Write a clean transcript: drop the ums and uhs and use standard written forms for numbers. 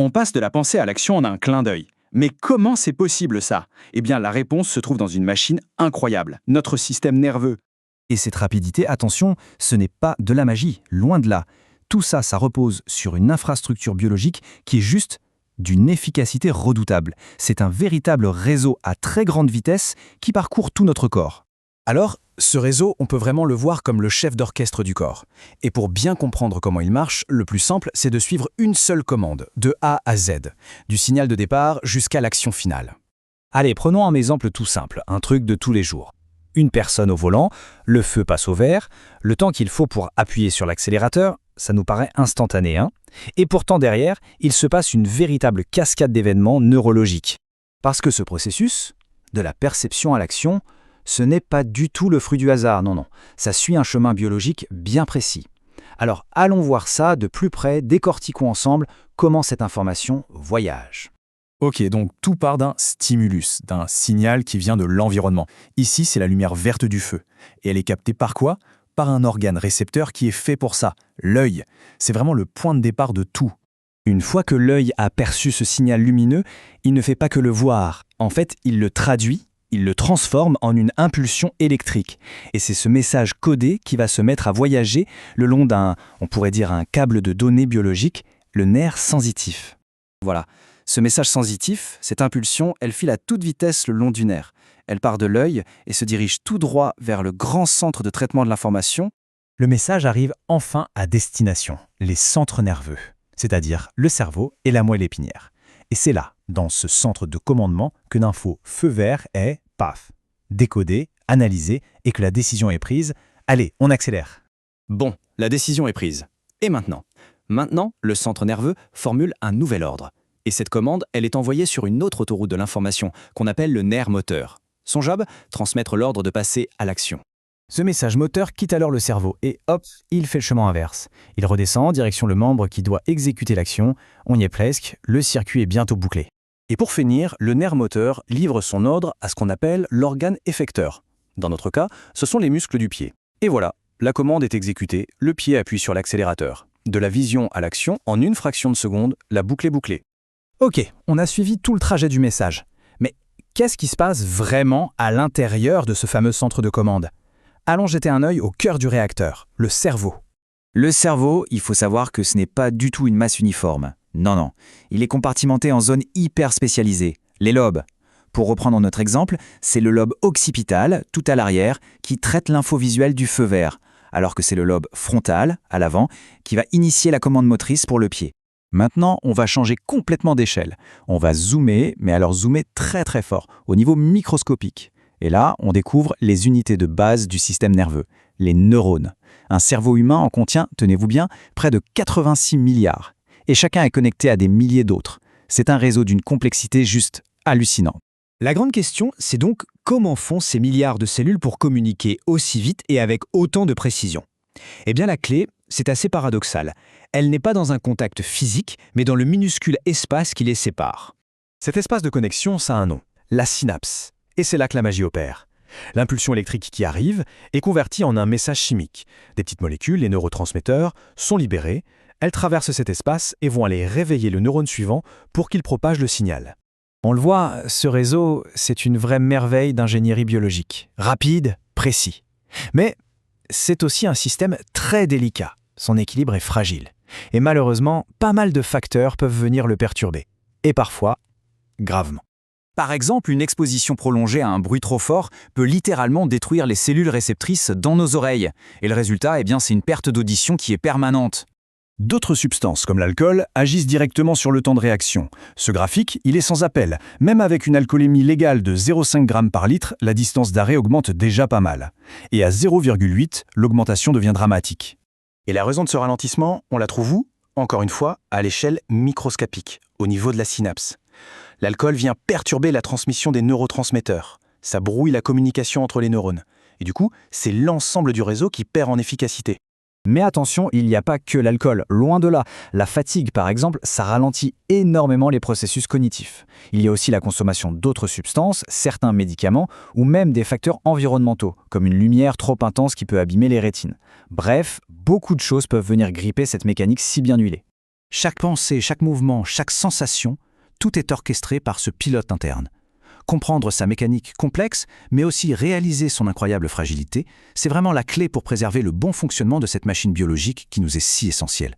On passe de la pensée à l'action en un clin d'œil. Mais comment c'est possible ça? Eh bien, la réponse se trouve dans une machine incroyable, notre système nerveux. Et cette rapidité, attention, ce n'est pas de la magie, loin de là. Tout ça, ça repose sur une infrastructure biologique qui est juste d'une efficacité redoutable. C'est un véritable réseau à très grande vitesse qui parcourt tout notre corps. Alors, ce réseau, on peut vraiment le voir comme le chef d'orchestre du corps. Et pour bien comprendre comment il marche, le plus simple, c'est de suivre une seule commande, de A à Z, du signal de départ jusqu'à l'action finale. Allez, prenons un exemple tout simple, un truc de tous les jours. Une personne au volant, le feu passe au vert, le temps qu'il faut pour appuyer sur l'accélérateur, ça nous paraît instantané, hein? Et pourtant derrière, il se passe une véritable cascade d'événements neurologiques. Parce que ce processus, de la perception à l'action, ce n'est pas du tout le fruit du hasard, non. Ça suit un chemin biologique bien précis. Alors allons voir ça de plus près, décortiquons ensemble comment cette information voyage. Ok, donc tout part d'un stimulus, d'un signal qui vient de l'environnement. Ici, c'est la lumière verte du feu. Et elle est captée par quoi? Par un organe récepteur qui est fait pour ça, l'œil. C'est vraiment le point de départ de tout. Une fois que l'œil a perçu ce signal lumineux, il ne fait pas que le voir. En fait, il le traduit, il le transforme en une impulsion électrique. Et c'est ce message codé qui va se mettre à voyager le long on pourrait dire un câble de données biologiques, le nerf sensitif. Voilà. Ce message sensitif, cette impulsion, elle file à toute vitesse le long du nerf. Elle part de l'œil et se dirige tout droit vers le grand centre de traitement de l'information. Le message arrive enfin à destination, les centres nerveux, c'est-à-dire le cerveau et la moelle épinière. Et c'est là, dans ce centre de commandement, que l'info feu vert est, paf, décodée, analysée et que la décision est prise. Allez, on accélère. Bon, la décision est prise. Et maintenant? Maintenant, le centre nerveux formule un nouvel ordre. Et cette commande, elle est envoyée sur une autre autoroute de l'information qu'on appelle le nerf moteur. Son job, transmettre l'ordre de passer à l'action. Ce message moteur quitte alors le cerveau et hop, il fait le chemin inverse. Il redescend en direction le membre qui doit exécuter l'action. On y est presque, le circuit est bientôt bouclé. Et pour finir, le nerf moteur livre son ordre à ce qu'on appelle l'organe effecteur. Dans notre cas, ce sont les muscles du pied. Et voilà, la commande est exécutée, le pied appuie sur l'accélérateur. De la vision à l'action, en une fraction de seconde, la boucle est bouclée. Ok, on a suivi tout le trajet du message. Mais qu'est-ce qui se passe vraiment à l'intérieur de ce fameux centre de commande? Allons jeter un œil au cœur du réacteur, le cerveau. Le cerveau, il faut savoir que ce n'est pas du tout une masse uniforme. Non. Il est compartimenté en zones hyper spécialisées, les lobes. Pour reprendre notre exemple, c'est le lobe occipital, tout à l'arrière, qui traite l'info visuelle du feu vert, alors que c'est le lobe frontal, à l'avant, qui va initier la commande motrice pour le pied. Maintenant, on va changer complètement d'échelle. On va zoomer, mais alors zoomer très très fort, au niveau microscopique. Et là, on découvre les unités de base du système nerveux, les neurones. Un cerveau humain en contient, tenez-vous bien, près de 86 milliards. Et chacun est connecté à des milliers d'autres. C'est un réseau d'une complexité juste hallucinante. La grande question, c'est donc comment font ces milliards de cellules pour communiquer aussi vite et avec autant de précision? Eh bien la clé, c'est assez paradoxal. Elle n'est pas dans un contact physique, mais dans le minuscule espace qui les sépare. Cet espace de connexion, ça a un nom, la synapse. Et c'est là que la magie opère. L'impulsion électrique qui arrive est convertie en un message chimique. Des petites molécules, les neurotransmetteurs, sont libérées. Elles traversent cet espace et vont aller réveiller le neurone suivant pour qu'il propage le signal. On le voit, ce réseau, c'est une vraie merveille d'ingénierie biologique. Rapide, précis. Mais c'est aussi un système très délicat. Son équilibre est fragile. Et malheureusement, pas mal de facteurs peuvent venir le perturber. Et parfois, gravement. Par exemple, une exposition prolongée à un bruit trop fort peut littéralement détruire les cellules réceptrices dans nos oreilles. Et le résultat, c'est une perte d'audition qui est permanente. D'autres substances, comme l'alcool, agissent directement sur le temps de réaction. Ce graphique, il est sans appel. Même avec une alcoolémie légale de 0,5 g par litre, la distance d'arrêt augmente déjà pas mal. Et à 0,8, l'augmentation devient dramatique. Et la raison de ce ralentissement, on la trouve où? Encore une fois, à l'échelle microscopique, au niveau de la synapse. L'alcool vient perturber la transmission des neurotransmetteurs. Ça brouille la communication entre les neurones. Et du coup, c'est l'ensemble du réseau qui perd en efficacité. Mais attention, il n'y a pas que l'alcool, loin de là. La fatigue, par exemple, ça ralentit énormément les processus cognitifs. Il y a aussi la consommation d'autres substances, certains médicaments, ou même des facteurs environnementaux, comme une lumière trop intense qui peut abîmer les rétines. Bref, beaucoup de choses peuvent venir gripper cette mécanique si bien huilée. Chaque pensée, chaque mouvement, chaque sensation, tout est orchestré par ce pilote interne. Comprendre sa mécanique complexe, mais aussi réaliser son incroyable fragilité, c'est vraiment la clé pour préserver le bon fonctionnement de cette machine biologique qui nous est si essentielle.